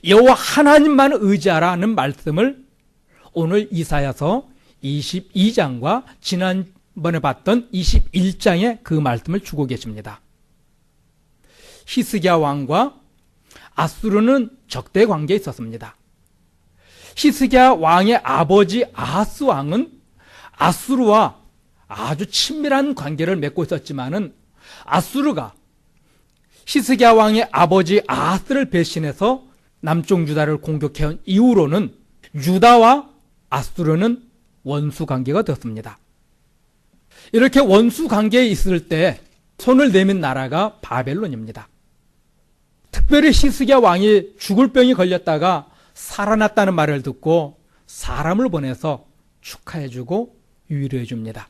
여호와 하나님만 의지하라는 말씀을 오늘 이사야서 22장과 지난번에 봤던 21장에 그 말씀을 주고 계십니다. 히스기야 왕과 아수르는 적대 관계에 있었습니다. 히스기야 왕의 아버지 아하스 왕은 아수르와 아주 친밀한 관계를 맺고 있었지만은 아수르가 히스기야 왕의 아버지 아하스를 배신해서 남쪽 유다를 공격해온 이후로는 유다와 아수르는 원수 관계가 되었습니다. 이렇게 원수 관계에 있을 때 손을 내민 나라가 바벨론입니다. 특별히 히스기야 왕이 죽을 병이 걸렸다가 살아났다는 말을 듣고 사람을 보내서 축하해주고 위로해줍니다.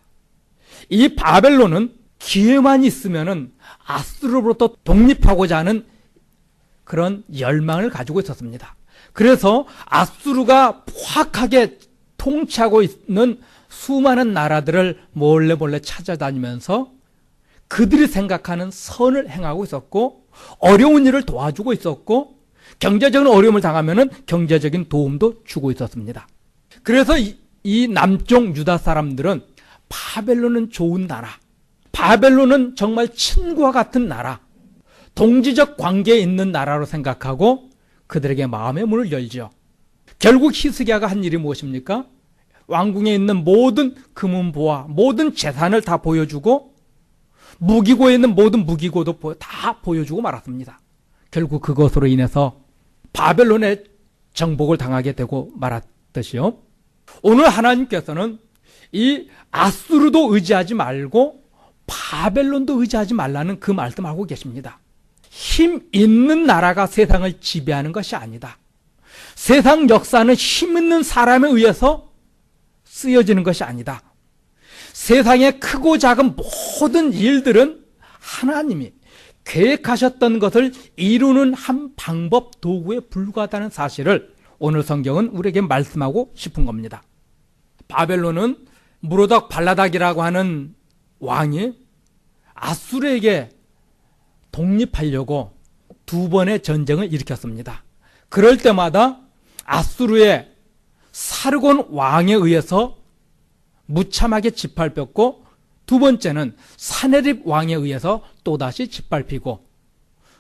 이 바벨론은 기회만 있으면은 아수르로부터 독립하고자 하는 그런 열망을 가지고 있었습니다. 그래서 아수르가 포악하게 통치하고 있는 수많은 나라들을 몰래 찾아다니면서 그들이 생각하는 선을 행하고 있었고 어려운 일을 도와주고 있었고 경제적인 어려움을 당하면은 경제적인 도움도 주고 있었습니다. 그래서 이 남쪽 유다 사람들은 바벨론은 좋은 나라, 바벨론은 정말 친구와 같은 나라, 동지적 관계에 있는 나라로 생각하고 그들에게 마음의 문을 열죠. 결국 히스기야가 한 일이 무엇입니까? 왕궁에 있는 모든 금은보화, 모든 재산을 다 보여주고 무기고에 있는 모든 무기고도 다 보여주고 말았습니다. 결국 그것으로 인해서 바벨론의 정복을 당하게 되고 말았듯이요. 오늘 하나님께서는 이 아수르도 의지하지 말고 바벨론도 의지하지 말라는 그 말씀하고 계십니다. 힘 있는 나라가 세상을 지배하는 것이 아니다. 세상 역사는 힘 있는 사람에 의해서 쓰여지는 것이 아니다. 세상의 크고 작은 모든 일들은 하나님이 계획하셨던 것을 이루는 한 방법, 도구에 불과하다는 사실을 오늘 성경은 우리에게 말씀하고 싶은 겁니다. 바벨론은 무로닥 발라닥이라고 하는 왕이 아수르에게 독립하려고 두 번의 전쟁을 일으켰습니다. 그럴 때마다 아수르의 사르곤 왕에 의해서 무참하게 짓밟혔고 두 번째는 사네립 왕에 의해서 또다시 짓밟히고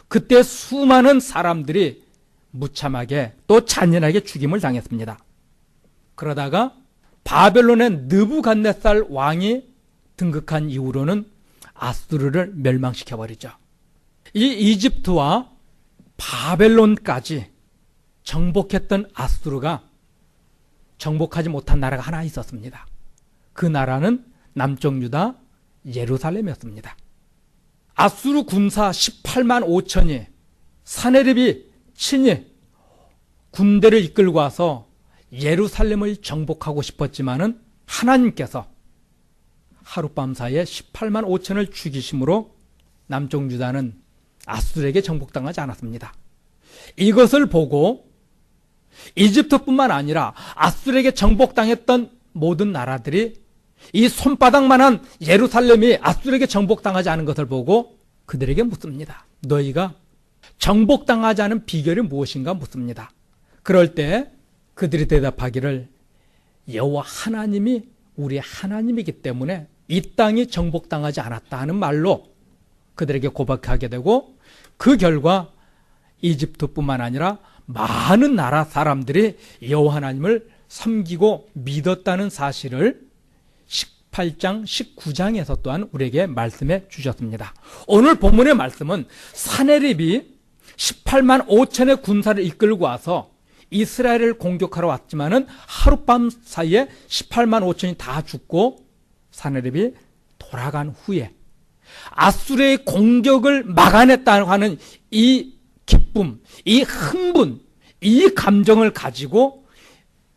그때 수많은 사람들이 무참하게 또 잔인하게 죽임을 당했습니다. 그러다가 바벨론의 느부갓네살 왕이 등극한 이후로는 아수르를 멸망시켜버리죠. 이 이집트와 바벨론까지 정복했던 아수르가 정복하지 못한 나라가 하나 있었습니다. 그 나라는 남쪽 유다 예루살렘이었습니다. 아수르 군사 18만 5천이 사네립이 친히 군대를 이끌고 와서 예루살렘을 정복하고 싶었지만은 하나님께서 하룻밤 사이에 18만 5천을 죽이심으로 남쪽 유다는 아수르에게 정복당하지 않았습니다. 이것을 보고 이집트뿐만 아니라 아수르에게 정복당했던 모든 나라들이 이 손바닥만한 예루살렘이 아수르에게 정복당하지 않은 것을 보고 그들에게 묻습니다. 너희가 정복당하지 않은 비결이 무엇인가 묻습니다. 그럴 때 그들이 대답하기를 여호와 하나님이 우리 하나님이기 때문에 이 땅이 정복당하지 않았다 하는 말로 그들에게 고백하게 되고 그 결과 이집트뿐만 아니라 많은 나라 사람들이 여호와 하나님을 섬기고 믿었다는 사실을 18장, 19장에서 또한 우리에게 말씀해 주셨습니다. 오늘 본문의 말씀은 사네립이 18만 5천의 군사를 이끌고 와서 이스라엘을 공격하러 왔지만은 하룻밤 사이에 18만 5천이 다 죽고 사네립이 돌아간 후에 아수르의 공격을 막아냈다고 하는 이 기쁨, 이 흥분, 이 감정을 가지고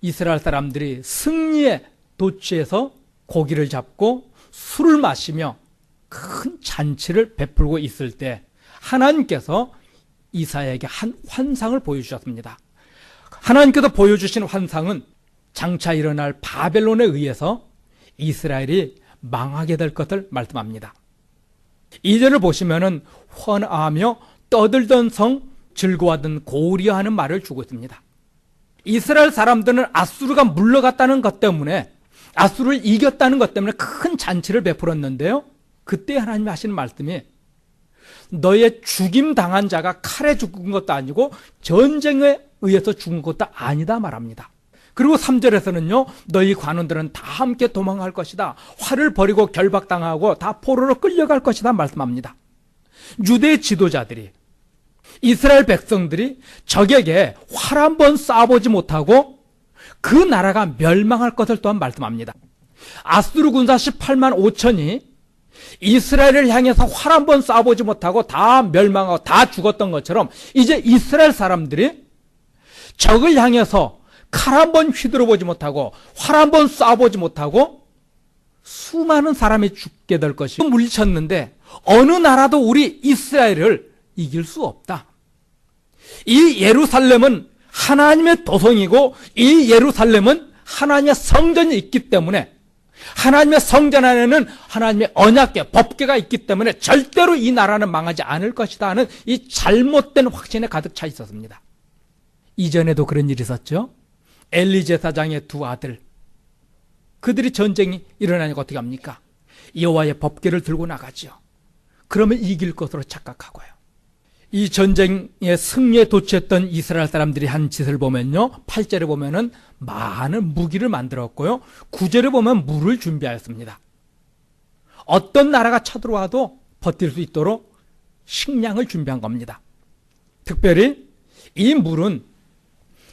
이스라엘 사람들이 승리에 도취해서 고기를 잡고 술을 마시며 큰 잔치를 베풀고 있을 때 하나님께서 이사야에게 한 환상을 보여주셨습니다. 하나님께서 보여주신 환상은 장차 일어날 바벨론에 의해서 이스라엘이 망하게 될 것을 말씀합니다. 2절을 보시면은 헌하며 떠들던 성 즐거워하든 고우려하는 말을 주고 있습니다. 이스라엘 사람들은 아수르가 물러갔다는 것 때문에, 아수르를 이겼다는 것 때문에 큰 잔치를 베풀었는데요, 그때 하나님이 하시는 말씀이 너의 죽임당한 자가 칼에 죽은 것도 아니고 전쟁에 의해서 죽은 것도 아니다 말합니다. 그리고 3절에서는요, 너희 관원들은 다 함께 도망갈 것이다. 활을 버리고 결박당하고 다 포로로 끌려갈 것이다 말씀합니다. 유대 지도자들이, 이스라엘 백성들이 적에게 활 한 번 쏴보지 못하고 그 나라가 멸망할 것을 또한 말씀합니다. 아수르 군사 18만 5천이 이스라엘을 향해서 활 한 번 쏴보지 못하고 다 멸망하고 다 죽었던 것처럼 이제 이스라엘 사람들이 적을 향해서 칼 한 번 휘두르 보지 못하고 활 한 번 쏴보지 못하고 수많은 사람이 죽게 될 것이 물리쳤는데 어느 나라도 우리 이스라엘을 이길 수 없다. 이 예루살렘은 하나님의 도성이고 이 예루살렘은 하나님의 성전이 있기 때문에, 하나님의 성전 안에는 하나님의 언약궤, 법궤가 있기 때문에 절대로 이 나라는 망하지 않을 것이다 하는 이 잘못된 확신에 가득 차 있었습니다. 이전에도 그런 일이 있었죠. 엘리 제사장의 두 아들, 그들이 전쟁이 일어나니까 어떻게 합니까? 여호와의 법궤를 들고 나가죠. 그러면 이길 것으로 착각하고요. 이 전쟁의 승리에 도취했던 이스라엘 사람들이 한 짓을 보면요, 8절에 보면은 많은 무기를 만들었고요, 9절에 보면 물을 준비하였습니다. 어떤 나라가 쳐들어와도 버틸 수 있도록 식량을 준비한 겁니다. 특별히 이 물은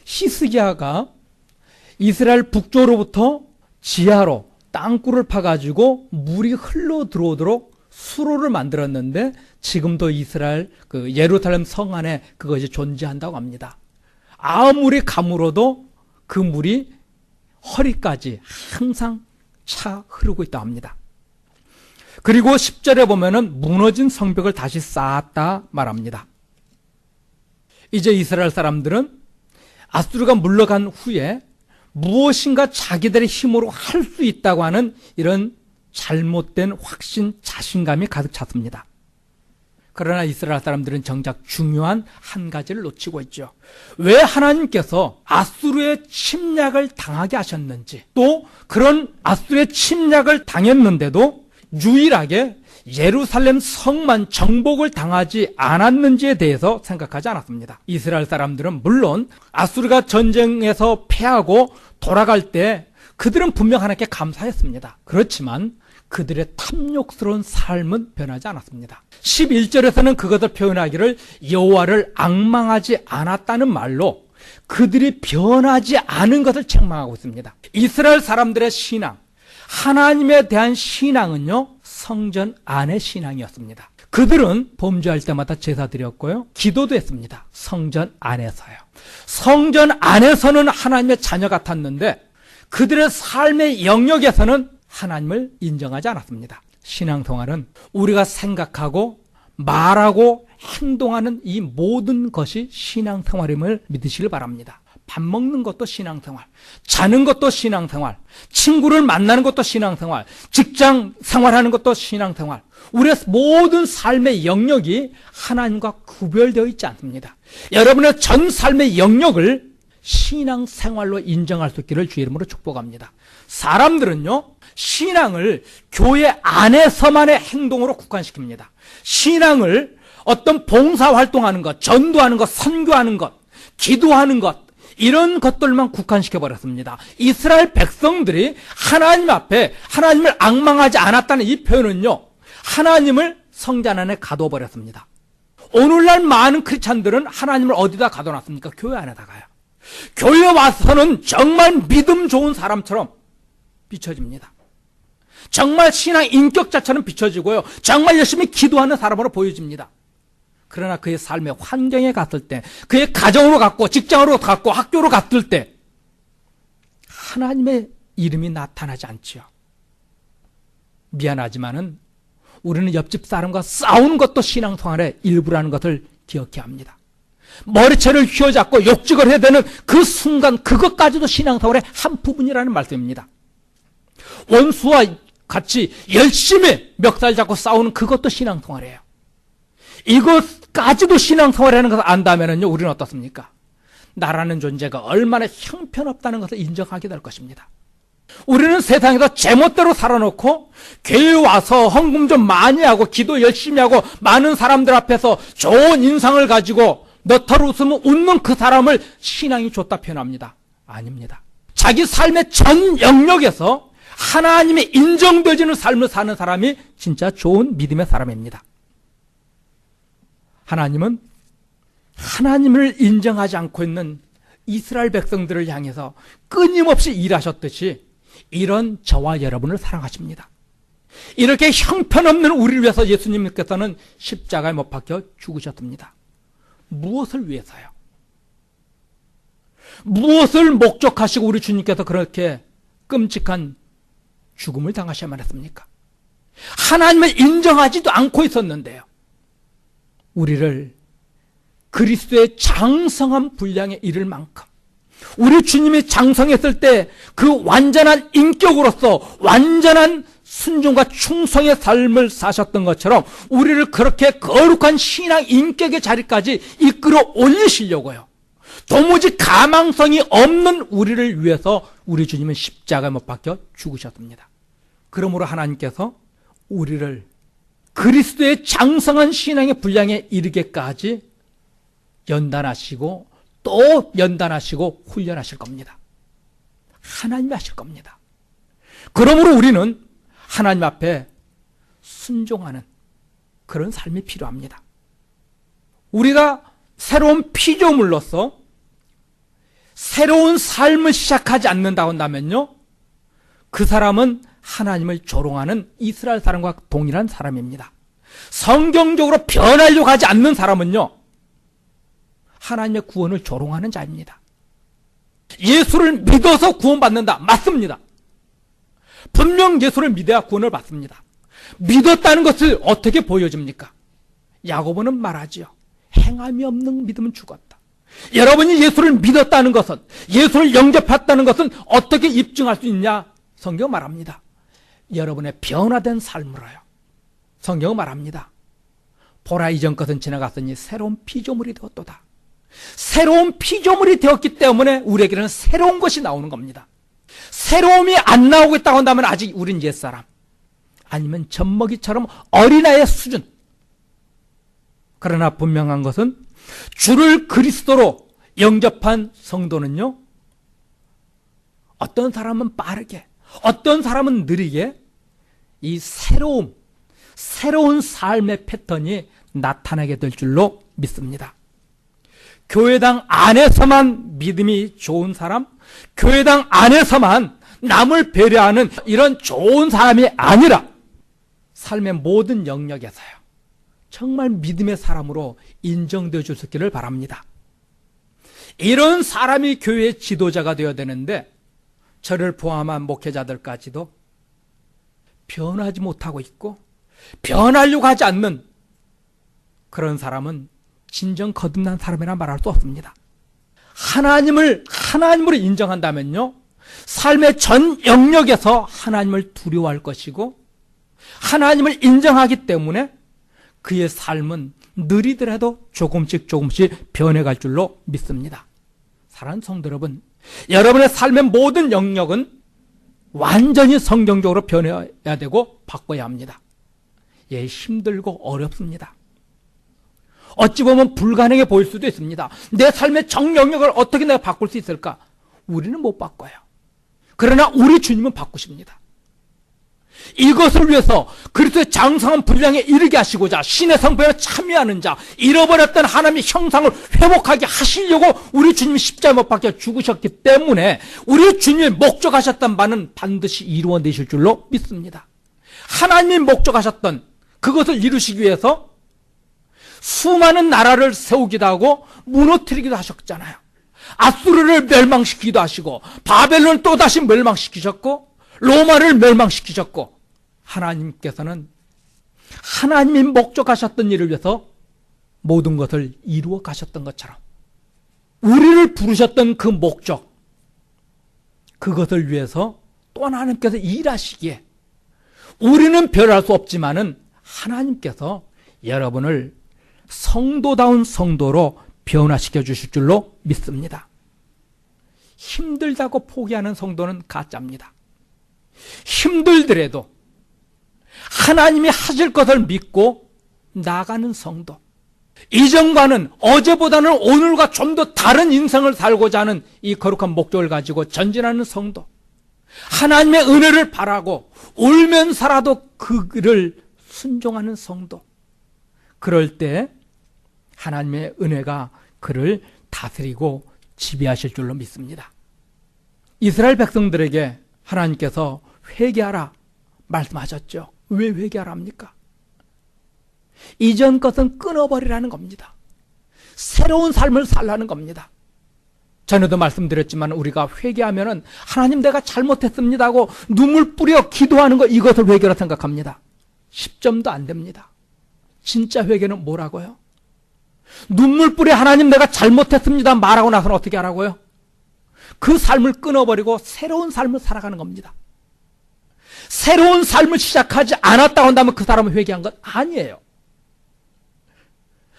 히스기야가 이스라엘 북쪽으로부터 지하로 땅굴을 파가지고 물이 흘러 들어오도록 수로를 만들었는데 지금도 이스라엘 그 예루살렘 성 안에 그것이 존재한다고 합니다. 아무리 가물어도 그 물이 허리까지 항상 차 흐르고 있다고 합니다. 그리고 10절에 보면은 무너진 성벽을 다시 쌓았다 말합니다. 이제 이스라엘 사람들은 아수르가 물러간 후에 무엇인가 자기들의 힘으로 할 수 있다고 하는 이런 잘못된 확신, 자신감이 가득 찼습니다. 그러나 이스라엘 사람들은 정작 중요한 한 가지를 놓치고 있죠. 왜 하나님께서 아수르의 침략을 당하게 하셨는지, 또 그런 아수르의 침략을 당했는데도 유일하게 예루살렘 성만 정복을 당하지 않았는지에 대해서 생각하지 않았습니다. 이스라엘 사람들은 물론 아수르가 전쟁에서 패하고 돌아갈 때 그들은 분명 하나님께 감사했습니다. 그렇지만 그들의 탐욕스러운 삶은 변하지 않았습니다. 11절에서는 그것을 표현하기를 여호와를 앙망하지 않았다는 말로 그들이 변하지 않은 것을 책망하고 있습니다. 이스라엘 사람들의 신앙, 하나님에 대한 신앙은요, 성전 안의 신앙이었습니다. 그들은 범죄할 때마다 제사 드렸고요, 기도도 했습니다. 성전 안에서요. 성전 안에서는 하나님의 자녀 같았는데 그들의 삶의 영역에서는 하나님을 인정하지 않았습니다. 신앙생활은 우리가 생각하고 말하고 행동하는 이 모든 것이 신앙생활임을 믿으시길 바랍니다. 밥 먹는 것도 신앙생활, 자는 것도 신앙생활, 친구를 만나는 것도 신앙생활, 직장 생활하는 것도 신앙생활. 우리의 모든 삶의 영역이 하나님과 구별되어 있지 않습니다. 여러분의 전 삶의 영역을 신앙생활로 인정할 수 있기를 주의 이름으로 축복합니다. 사람들은요, 신앙을 교회 안에서만의 행동으로 국한시킵니다. 신앙을 어떤 봉사활동하는 것, 전도하는 것, 선교하는 것, 기도하는 것, 이런 것들만 국한시켜버렸습니다. 이스라엘 백성들이 하나님 앞에 하나님을 앙망하지 않았다는 이 표현은요, 하나님을 성전 안에 가둬버렸습니다. 오늘날 많은 크리스찬들은 하나님을 어디다 가둬놨습니까? 교회 안에다가요. 교회에 와서는 정말 믿음 좋은 사람처럼 비춰집니다. 정말 신앙 인격자처럼 비춰지고요, 정말 열심히 기도하는 사람으로 보여집니다. 그러나 그의 삶의 환경에 갔을 때, 그의 가정으로 갔고 직장으로 갔고 학교로 갔을 때 하나님의 이름이 나타나지 않지요. 미안하지만은 우리는 옆집 사람과 싸우는 것도 신앙생활의 일부라는 것을 기억해야 합니다. 머리채를 휘어잡고 욕직을 해야 되는 그 순간, 그것까지도 신앙생활의 한 부분이라는 말씀입니다. 원수와 같이 열심히 멱살 잡고 싸우는 그것도 신앙생활이에요. 이것 까지도 신앙생활이라는 것을 안다면요, 우리는 어떻습니까? 나라는 존재가 얼마나 형편없다는 것을 인정하게 될 것입니다. 우리는 세상에서 제멋대로 살아놓고 교회에 와서 헌금 좀 많이 하고 기도 열심히 하고 많은 사람들 앞에서 좋은 인상을 가지고 너털 웃으면 웃는 그 사람을 신앙이 좋다 표현합니다. 아닙니다. 자기 삶의 전 영역에서 하나님이 인정되지는 삶을 사는 사람이 진짜 좋은 믿음의 사람입니다. 하나님은 하나님을 인정하지 않고 있는 이스라엘 백성들을 향해서 끊임없이 일하셨듯이 이런 저와 여러분을 사랑하십니다. 이렇게 형편없는 우리를 위해서 예수님께서는 십자가에 못 박혀 죽으셨습니다. 무엇을 위해서요? 무엇을 목적하시고 우리 주님께서 그렇게 끔찍한 죽음을 당하셔야만 했습니까? 하나님을 인정하지도 않고 있었는데요. 우리를 그리스도의 장성한 분량에 이를 만큼 우리 주님이 장성했을 때 그 완전한 인격으로서 완전한 순종과 충성의 삶을 사셨던 것처럼 우리를 그렇게 거룩한 신앙 인격의 자리까지 이끌어 올리시려고요. 도무지 가망성이 없는 우리를 위해서 우리 주님은 십자가에 못 박혀 죽으셨습니다. 그러므로 하나님께서 우리를 그리스도의 장성한 신앙의 분량에 이르게까지 연단하시고 또 연단하시고 훈련하실 겁니다. 하나님이 하실 겁니다. 그러므로 우리는 하나님 앞에 순종하는 그런 삶이 필요합니다. 우리가 새로운 피조물로서 새로운 삶을 시작하지 않는다고 한다면요, 그 사람은 하나님을 조롱하는 이스라엘 사람과 동일한 사람입니다. 성경적으로 변하려고 하지 않는 사람은요, 하나님의 구원을 조롱하는 자입니다. 예수를 믿어서 구원받는다. 맞습니다. 분명 예수를 믿어야 구원을 받습니다. 믿었다는 것을 어떻게 보여줍니까? 야고보는 말하지요. 행함이 없는 믿음은 죽었다. 여러분이 예수를 믿었다는 것은, 예수를 영접했다는 것은 어떻게 입증할 수 있냐? 성경 말합니다. 여러분의 변화된 삶으로요. 성경 말합니다. 보라, 이전 것은 지나갔으니 새로운 피조물이 되었도다. 새로운 피조물이 되었기 때문에 우리에게는 새로운 것이 나오는 겁니다. 새로움이 안 나오고 있다고 한다면 아직 우린 옛사람, 아니면 젖먹이처럼 어린아이의 수준. 그러나 분명한 것은 주를 그리스도로 영접한 성도는요, 어떤 사람은 빠르게, 어떤 사람은 느리게 이 새로운 삶의 패턴이 나타나게 될 줄로 믿습니다. 교회당 안에서만 믿음이 좋은 사람, 교회당 안에서만 남을 배려하는 이런 좋은 사람이 아니라 삶의 모든 영역에서요, 정말 믿음의 사람으로 인정되어 줄 수 있기를 바랍니다. 이런 사람이 교회의 지도자가 되어야 되는데 저를 포함한 목회자들까지도 변하지 못하고 있고 변하려고 하지 않는 그런 사람은 진정 거듭난 사람이라 말할 수 없습니다. 하나님으로 인정한다면요, 삶의 전 영역에서 하나님을 두려워할 것이고 하나님을 인정하기 때문에 그의 삶은 느리더라도 조금씩 변해갈 줄로 믿습니다. 사랑하는 성도 여러분, 여러분의 삶의 모든 영역은 완전히 성경적으로 변해야 되고 바꿔야 합니다. 예, 힘들고 어렵습니다. 어찌 보면 불가능해 보일 수도 있습니다. 내 삶의 정 영역을 어떻게 내가 바꿀 수 있을까? 우리는 못 바꿔요. 그러나 우리 주님은 바꾸십니다. 이것을 위해서 그리스도의 장성한 분량에 이르게 하시고자 신의 성품에 참여하는 자, 잃어버렸던 하나님의 형상을 회복하게 하시려고 우리 주님이 십자가에 못 박혀 죽으셨기 때문에 우리 주님이 목적하셨던 바는 반드시 이루어내실 줄로 믿습니다. 하나님이 목적하셨던 그것을 이루시기 위해서 수많은 나라를 세우기도 하고 무너뜨리기도 하셨잖아요. 아수르를 멸망시키기도 하시고 바벨론을 또다시 멸망시키셨고 로마를 멸망시키셨고, 하나님께서는 하나님이 목적하셨던 일을 위해서 모든 것을 이루어 가셨던 것처럼 우리를 부르셨던 그 목적, 그것을 위해서 또 하나님께서 일하시기에 우리는 변할 수 없지만은 하나님께서 여러분을 성도다운 성도로 변화시켜 주실 줄로 믿습니다. 힘들다고 포기하는 성도는 가짜입니다. 힘들더라도 하나님이 하실 것을 믿고 나가는 성도, 이전과는 어제보다는 오늘과 좀 더 다른 인생을 살고자 하는 이 거룩한 목적을 가지고 전진하는 성도, 하나님의 은혜를 바라고 울면서라도 그를 순종하는 성도, 그럴 때 하나님의 은혜가 그를 다스리고 지배하실 줄로 믿습니다. 이스라엘 백성들에게 하나님께서 회개하라 말씀하셨죠. 왜 회개하라 합니까? 이전 것은 끊어버리라는 겁니다. 새로운 삶을 살라는 겁니다. 전에도 말씀드렸지만 우리가 회개하면은 하나님 내가 잘못했습니다 하고 눈물 뿌려 기도하는 거, 이것을 회개라 생각합니다. 10점도 안 됩니다. 진짜 회개는 뭐라고요? 눈물 뿌려 하나님 내가 잘못했습니다 말하고 나서는 어떻게 하라고요? 그 삶을 끊어버리고 새로운 삶을 살아가는 겁니다. 새로운 삶을 시작하지 않았다고 한다면 그 사람은 회개한 건 아니에요.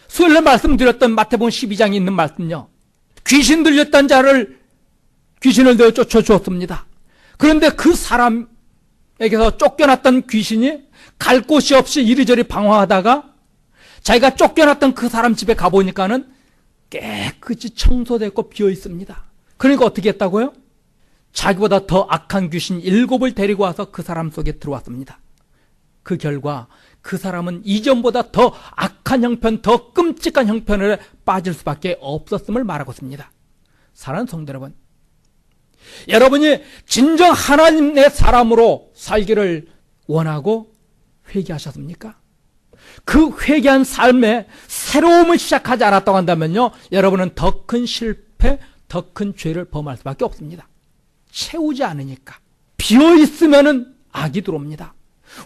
수요일에 말씀드렸던 마태복음 12장에 있는 말씀요, 귀신 들렸던 자를 귀신을 내어 쫓아주었습니다. 그런데 그 사람에게서 쫓겨났던 귀신이 갈 곳이 없이 이리저리 방황하다가 자기가 쫓겨났던 그 사람 집에 가보니까는 깨끗이 청소됐고 비어 있습니다. 그러니까 어떻게 했다고요? 자기보다 더 악한 귀신 7을 데리고 와서 그 사람 속에 들어왔습니다. 그 결과 그 사람은 이전보다 더 악한 형편, 더 끔찍한 형편에 빠질 수밖에 없었음을 말하고 있습니다. 사랑하는 성도 여러분, 여러분이 진정 하나님의 사람으로 살기를 원하고 회개하셨습니까? 그 회개한 삶에 새로움을 시작하지 않았다고 한다면요, 여러분은 더 큰 실패, 더 큰 죄를 범할 수밖에 없습니다. 채우지 않으니까. 비어있으면 악이 들어옵니다.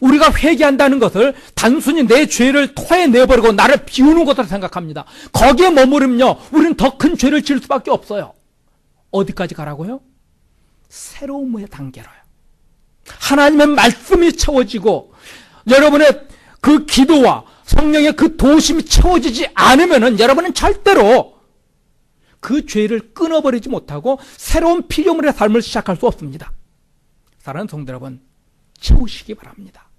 우리가 회개한다는 것을 단순히 내 죄를 토해내버리고 나를 비우는 것으로 생각합니다. 거기에 머무르면요, 우리는 더 큰 죄를 지을 수밖에 없어요. 어디까지 가라고요? 새로움의 단계로요. 하나님의 말씀이 채워지고 여러분의 그 기도와 성령의 그 도심이 채워지지 않으면은 여러분은 절대로 그 죄를 끊어버리지 못하고 새로운 피조물의 삶을 시작할 수 없습니다. 사랑하는 성도 여러분, 채우시기 바랍니다.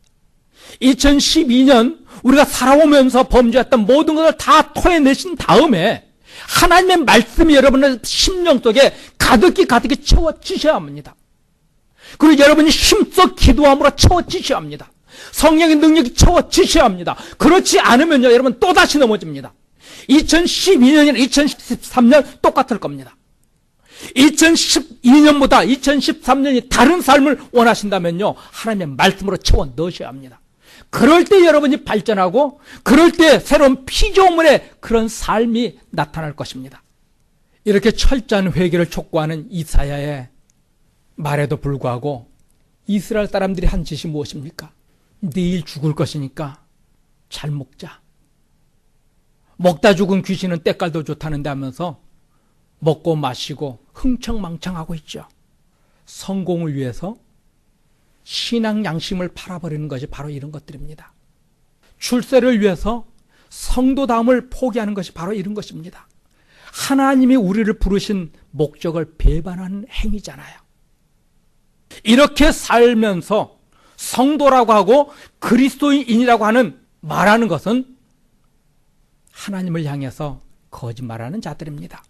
2012년 우리가 살아오면서 범죄했던 모든 것을 다 토해내신 다음에 하나님의 말씀이 여러분의 심령 속에 가득히 채워지셔야 합니다. 그리고 여러분이 힘써 기도함으로 채워지셔야 합니다. 성령의 능력이 채워지셔야 합니다. 그렇지 않으면요, 여러분 또다시 넘어집니다. 2012년이나 2013년 똑같을 겁니다. 2012년보다 2013년이 다른 삶을 원하신다면요, 하나님의 말씀으로 채워 넣으셔야 합니다. 그럴 때 여러분이 발전하고, 그럴 때 새로운 피조물의 그런 삶이 나타날 것입니다. 이렇게 철저한 회개를 촉구하는 이사야의 말에도 불구하고 이스라엘 사람들이 한 짓이 무엇입니까? 내일 죽을 것이니까 잘 먹자. 먹다 죽은 귀신은 때깔도 좋다는데 하면서 먹고 마시고 흥청망청하고 있죠. 성공을 위해서 신앙 양심을 팔아버리는 것이 바로 이런 것들입니다. 출세를 위해서 성도다움을 포기하는 것이 바로 이런 것입니다. 하나님이 우리를 부르신 목적을 배반하는 행위잖아요. 이렇게 살면서 성도라고 하고 그리스도인이라고 하는 말하는 것은 하나님을 향해서 거짓말하는 자들입니다.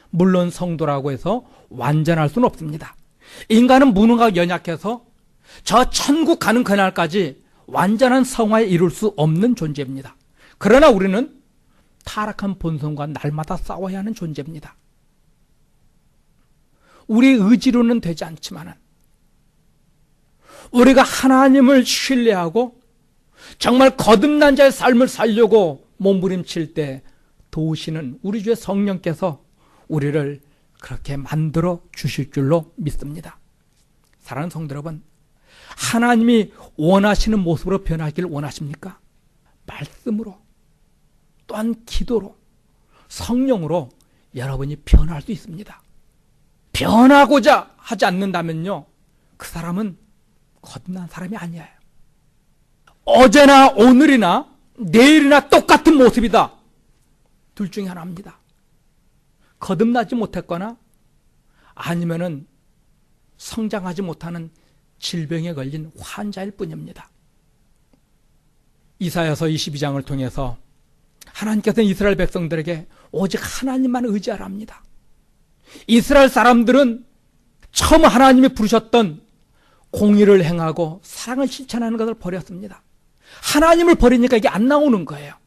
물론 성도라고 해서 완전할 수는 없습니다. 인간은 무능하고 연약해서 저 천국 가는 그날까지 완전한 성화에 이룰 수 없는 존재입니다. 그러나 우리는 타락한 본성과 날마다 싸워야 하는 존재입니다. 우리의 의지로는 되지 않지만 우리가 하나님을 신뢰하고 정말 거듭난 자의 삶을 살려고 몸부림칠 때 도우시는 우리 주의 성령께서 우리를 그렇게 만들어 주실 줄로 믿습니다. 사랑하는 성도 여러분, 하나님이 원하시는 모습으로 변하기를 원하십니까? 말씀으로, 또한 기도로, 성령으로 여러분이 변할 수 있습니다. 변하고자 하지 않는다면요, 그 사람은 거듭난 사람이 아니에요. 어제나 오늘이나 내일이나 똑같은 모습이다. 둘 중에 하나입니다. 거듭나지 못했거나 아니면은 성장하지 못하는 질병에 걸린 환자일 뿐입니다. 이사야서 22장을 통해서 하나님께서는 이스라엘 백성들에게 오직 하나님만 의지하랍니다. 이스라엘 사람들은 처음 하나님이 부르셨던 공의를 행하고 사랑을 실천하는 것을 버렸습니다. 하나님을 버리니까 이게 안 나오는 거예요.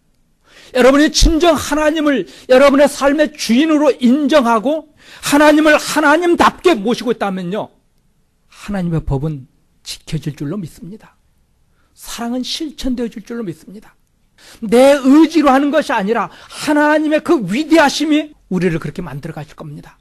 여러분이 진정 하나님을 여러분의 삶의 주인으로 인정하고 하나님을 하나님답게 모시고 있다면요, 하나님의 법은 지켜질 줄로 믿습니다. 사랑은 실천되어질 줄로 믿습니다. 내 의지로 하는 것이 아니라 하나님의 그 위대하심이 우리를 그렇게 만들어 가실 겁니다.